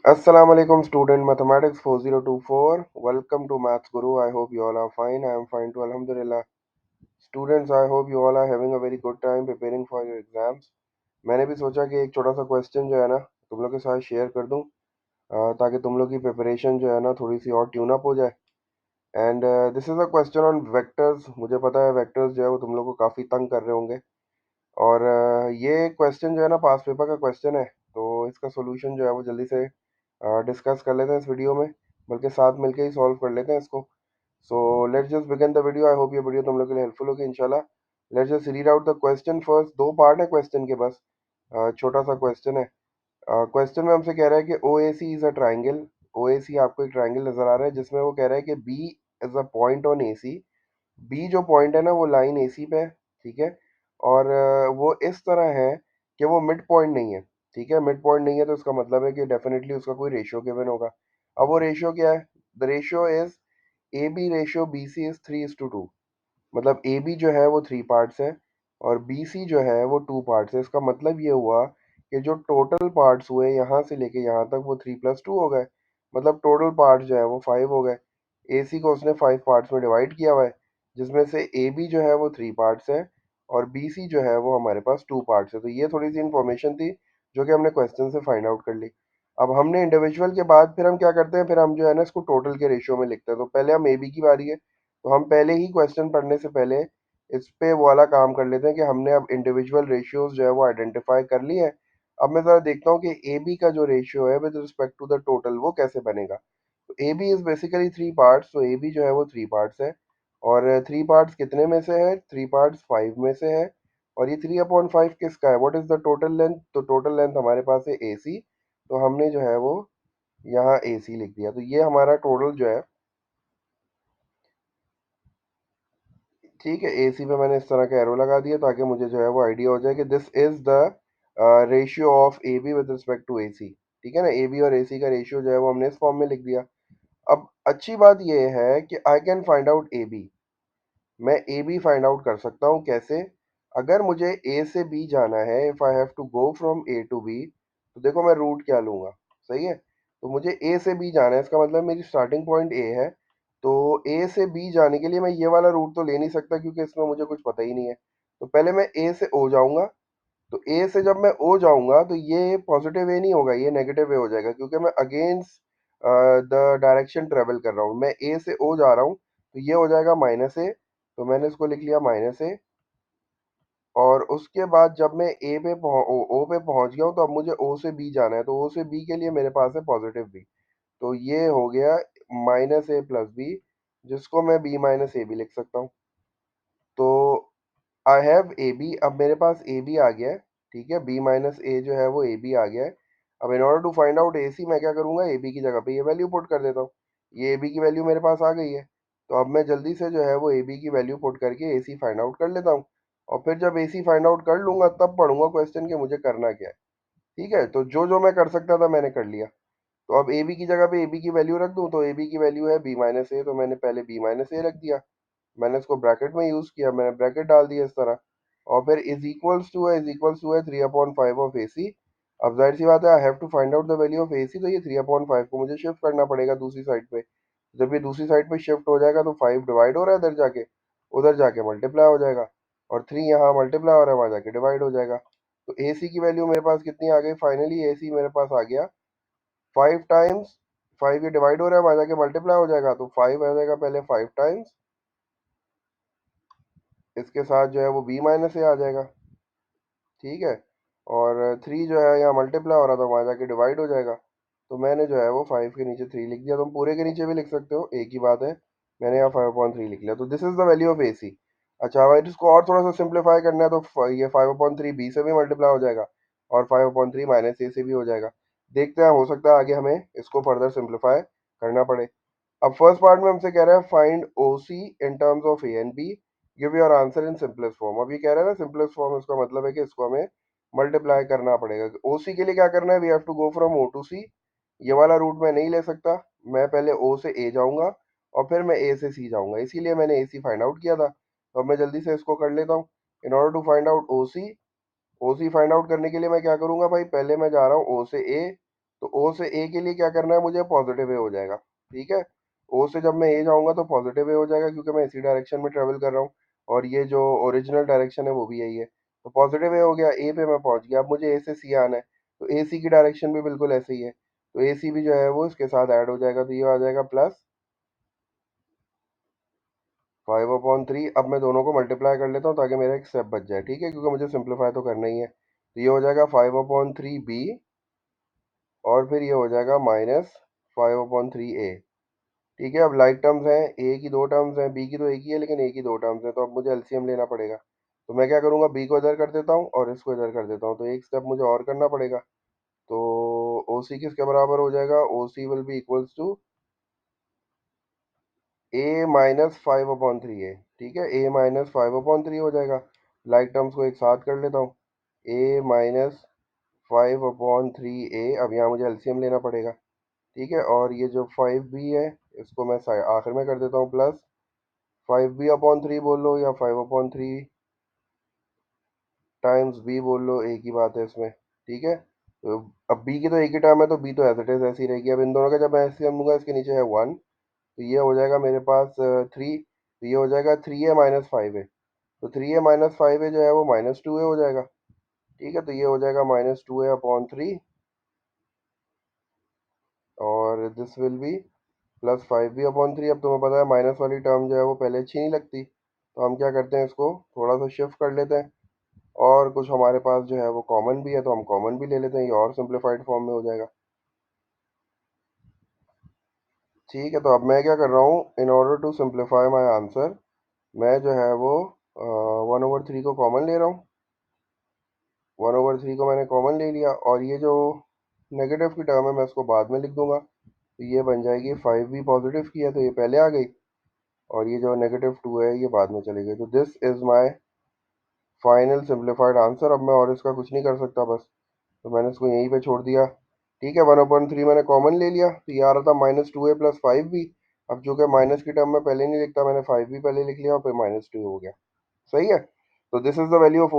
Assalamu alaikum student mathematics 4024. Welcome to Maths Guru. I hope you all are fine. I am fine too. Alhamdulillah. Students, I hope you all are having a very good time preparing for your exams. मैंने भी सोचा कि एक छोटा सा question जो है ना तुम लोग के साथ शेयर कर दूं ताकि तुम लोग की प्रिपरेशन जो है ना थोड़ी सी और ट्यून अप हो जाए। And this is a question on vectors. मुझे पता है वेक्टर्स जो है वो तुम लोग को काफ़ी तंग कर रहे होंगे। और ये क्वेश्चन जो है ना पास पेपर का क्वेश्चन है, तो इसका सॉल्यूशन जो है वो जल्दी से डिस्कस कर लेते हैं इस वीडियो में, बल्कि साथ मिलके ही सॉल्व कर लेते हैं इसको। So let's just begin the video. I hope ये वीडियो तुम लोग के लिए हेल्पफुल होगी इंशाल्लाह। Let's just read out the question first. दो पार्ट है क्वेश्चन के, बस छोटा सा क्वेश्चन है। क्वेश्चन में हमसे कह रहा है कि ओ ए सी इज़ अ ट्राइंगल। ओ ए सी आपको एक ट्राइंगल नजर आ रहा है जिसमें वो कह रहा है कि B is a point on A C. B जो पॉइंट है ना वो लाइन ए सी पे है, ठीक है। और वो इस तरह है कि वो मिड पॉइंट नहीं है, ठीक है। मिड पॉइंट नहीं है तो इसका मतलब है कि डेफिनेटली उसका कोई रेशियो गिवन होगा। अब वो रेशियो क्या है? The ratio is A B ratio B C is 3:2। मतलब ए बी जो है वो 3 पार्ट्स है और बी सी जो है वो 2 पार्ट्स है। इसका मतलब ये हुआ कि जो टोटल पार्ट्स हुए यहाँ से लेके यहाँ तक वो 3+2 हो गए। मतलब टोटल पार्ट्स जो है वो 5 हो गए। ए सी को उसने 5 पार्ट्स में डिवाइड किया हुआ है, जिसमें से ए बी जो है वो 3 पार्ट्स है और बी सी जो है वो हमारे पास 2 पार्ट्स है। तो ये थोड़ी सी इन्फॉर्मेशन थी जो कि हमने क्वेश्चन से फाइंड आउट कर ली। अब हमने इंडिविजुअल के बाद फिर हम क्या करते हैं, फिर हम जो है ना इसको टोटल के रेशियो में लिखते हैं। तो पहले हम ए बी की बारी है, तो हम पहले ही क्वेश्चन पढ़ने से पहले इस पे वो वाला काम कर लेते हैं कि हमने अब इंडिविजुअल रेशियोज जो है वो आइडेंटिफाई कर लिए हैं। अब मैं ज़रा देखता हूँ कि ए बी का जो रेशियो है with respect to the total वो कैसे बनेगा। तो A B is basically 3 parts, तो ए बी जो है वो 3 पार्ट्स है। और 3 पार्ट्स कितने में से है? 3 पार्ट्स 5 में से है। और ये 3/5 किसका है? What is the total length? तो टोटल लेंथ हमारे पास है ए सी, तो हमने जो है वो यहाँ ए सी लिख दिया। तो ये हमारा टोटल जो है, ठीक है। एसी पे मैंने इस तरह का एरो लगा दिया ताकि मुझे जो है वो आइडिया हो जाए कि this is the ratio of A B with respect to A C. ठीक है ना, ए बी और ए सी का रेशियो जो है वो हमने इस फॉर्म में लिख दिया। अब अच्छी बात यह है कि I can find out A B. मैं ए बी फाइंड आउट कर सकता हूँ कैसे? अगर मुझे ए से बी जाना है, if I have to go from A to B, तो देखो मैं रूट क्या लूंगा, सही है। तो मुझे ए से बी जाना है, इसका मतलब मेरी स्टार्टिंग पॉइंट ए है। तो ए से बी जाने के लिए मैं ये वाला रूट तो ले नहीं सकता क्योंकि इसमें मुझे कुछ पता ही नहीं है। तो पहले मैं ए से ओ जाऊंगा। तो ए से जब मैं ओ जाऊंगा तो ये पॉजिटिव ए नहीं होगा, ये नेगेटिव ए हो जाएगा क्योंकि मैं अगेंस्ट द डायरेक्शन ट्रेवल कर रहा हूँ। मैं ए से ओ जा रहा हूँ तो ये हो जाएगा माइनस ए। तो मैंने इसको लिख लिया माइनस ए। और उसके बाद जब मैं ओ पे पहुंच गया हूँ तो अब मुझे ओ से बी जाना है, तो ओ से बी के लिए मेरे पास है पॉजिटिव बी। तो ये हो गया माइनस ए प्लस बी, जिसको मैं बी माइनस ए भी लिख सकता हूँ। तो आई हैव ए बी। अब मेरे पास ए बी आ गया है, ठीक है। बी माइनस ए जो है वो ए बी आ गया है। अब in order to find out A C मैं क्या करूंगा, ए बी की जगह पे ये वैल्यू पुट कर देता हूँ। ये ए बी की वैल्यू मेरे पास आ गई है। तो अब मैं जल्दी से जो है वो ए बी की वैल्यू पुट करके ए सी फाइंड आउट कर लेता हूँ। और फिर जब ए सी फाइंड आउट कर लूंगा तब पढ़ूंगा क्वेश्चन के मुझे करना क्या है। ठीक है, तो जो जो मैं कर सकता था मैंने कर लिया। तो अब ए बी की जगह पे ए बी की वैल्यू रख दूं, तो ए बी की वैल्यू है बी माइनस ए, तो मैंने पहले बी माइनस ए रख दिया। मैंने इसको ब्रैकेट में यूज किया, मैंने ब्रैकेट डाल दिया इस तरह। और फिर इज इक्वल्स टू है 3/5 ऑफ ए सी। अब जाहिर सी बात है I have to find out the value of A C, तो ये 3/5 को मुझे शिफ्ट करना पड़ेगा दूसरी साइड पे। जब ये दूसरी साइड पे शिफ्ट हो जाएगा तो 5 डिवाइड हो रहा है इधर जाके, उधर जाके मल्टीप्लाई हो जाएगा। और 3 यहाँ मल्टीप्लाई हो रहा है, वहाँ जाके डिवाइड हो जाएगा। तो ए सी की वैल्यू मेरे पास कितनी आ गई? फाइनली ए सी मेरे पास आ गया 5 टाइम्स। 5 ये डिवाइड हो रहा है, वहाँ जाके मल्टीप्लाई हो जाएगा, तो 5 आ जाएगा पहले 5 टाइम्स। इसके साथ जो है वो बी माइनस ए आ जाएगा, ठीक है। और 3 जो है यहाँ मल्टीप्लाई हो रहा था, वहाँ जाके डिवाइड हो जाएगा। तो मैंने जो है वो 5 के नीचे 3 लिख दिया। तुम पूरे के नीचे भी लिख सकते हो, एक ही बात है। मैंने यहाँ 5/3 लिख लिया, तो this is the value of A C. अच्छा, अगर इसको और थोड़ा सा सिंप्लीफाई करना है तो ये 5/3 बी से भी मल्टीप्लाई हो जाएगा और 5/3 माइनस ए से भी हो जाएगा। देखते हैं, हो सकता है आगे हमें इसको फर्दर सिंप्लीफाई करना पड़े। अब फर्स्ट पार्ट में हमसे कह रहा है find O C in terms of A and B, give your answer in simplest form. अब ये कह रहा है ना सिंपलेस्ट फॉर्म, इसका मतलब है कि इसको हमें मल्टीप्लाई करना पड़ेगा। ओ सी के लिए क्या करना है? We have to go from O to C. ये वाला रूट मैं नहीं ले सकता, मैं पहले ओ से ए जाऊंगा और फिर मैं ए से सी जाऊंगा, इसीलिए मैंने ए सी फाइंड आउट किया था। तो अब मैं जल्दी से इसको कर लेता हूँ। In order to find out O C, O C find out करने के लिए मैं क्या करूंगा भाई, पहले मैं जा रहा हूँ ओ से ए, तो ओ से ए के लिए क्या करना है मुझे, पॉजिटिव ए हो जाएगा। ठीक है, ओ से जब मैं ए जाऊंगा तो पॉजिटिव ए हो जाएगा, क्योंकि मैं इसी डायरेक्शन में ट्रेवल कर रहा हूँ और ये जो ओरिजिनल डायरेक्शन है वो भी यही है। तो पॉजिटिव ए हो गया, ए पे मैं पहुंच गया। अब मुझे ए से सी आना है, तो ए सी की डायरेक्शन भी बिल्कुल ऐसे ही है, तो ए सी भी जो है वो इसके साथ ऐड हो जाएगा, तो ये आ जाएगा प्लस 5/3। अब मैं दोनों को मल्टीप्लाई कर लेता हूँ ताकि मेरा एक स्टेप बच जाए। ठीक है, क्योंकि मुझे सिंप्लीफाई तो करना ही है, तो ये हो जाएगा 5/3 बी, और फिर ये हो जाएगा -5/3 ए। ठीक है, अब लाइक टर्म्स हैं, ए की दो टर्म्स हैं, बी की तो एक ही है, लेकिन ए की दो टर्म्स हैं, तो अब मुझे एलसीएम लेना पड़ेगा। तो मैं क्या करूँगा, बी को इधर कर देता हूँ और इसको इधर कर देता हूँ, तो एक स्टेप मुझे और करना पड़ेगा। तो ओ सी किसके बराबर हो जाएगा, O C will be equals to A-5/3 A. ठीक है, A-5/3 हो जाएगा। लाइक टर्म्स को एक साथ कर लेता हूँ, A-5/3 ए। अब यहाँ मुझे एलसीएम लेना पड़ेगा। ठीक है, और ये जो 5b है इसको मैं आखिर में कर देता हूँ, प्लस 5b/3 बोल लो या 5/3 टाइम्स बी बोल लो, एक ही बात है इसमें। ठीक है, तो अब बी की तो एक ही टर्म है, तो बी तो एज इट इज ऐसी रहेगी। अब इन दोनों का जब मैं एलसीएम लूंगा, इसके नीचे है 1, तो ये हो जाएगा मेरे पास 3, तो ये हो जाएगा 3a-5a। तो 3a-5a जो है वो -2a हो जाएगा। ठीक है, तो ये हो जाएगा -2a/3, और दिस विल बी +5b/3। अब तुम्हें पता है माइनस वाली टर्म जो है वो पहले अच्छी नहीं लगती, तो हम क्या करते हैं, इसको थोड़ा सा शिफ्ट कर लेते हैं, और कुछ हमारे पास जो है वो कॉमन भी है, तो हम कॉमन भी ले लेते हैं, ये और सिंप्लीफाइड फॉर्म में हो जाएगा। ठीक है, तो अब मैं क्या कर रहा हूँ, in order to simplify my answer, मैं जो है वो 1/3 को कॉमन ले रहा हूँ। 1/3 को मैंने कॉमन ले लिया, और ये जो नेगेटिव की टर्म है मैं इसको बाद में लिख दूंगा, तो ये बन जाएगी 5b पॉजिटिव की है तो ये पहले आ गई, और ये जो -2 है ये बाद में चली गई। तो this is my final simplified answer. अब मैं और इसका कुछ नहीं कर सकता बस, तो मैंने इसको यहीं पे छोड़ दिया। ठीक है, 1/3 मैंने कॉमन ले लिया, तो ये आ रहा था -2a + 5b। अब चूंकि माइनस की टर्म में पहले नहीं लिखता, मैंने 5b पहले लिख लिया और फिर -2 हो गया। सही है, तो this is the value of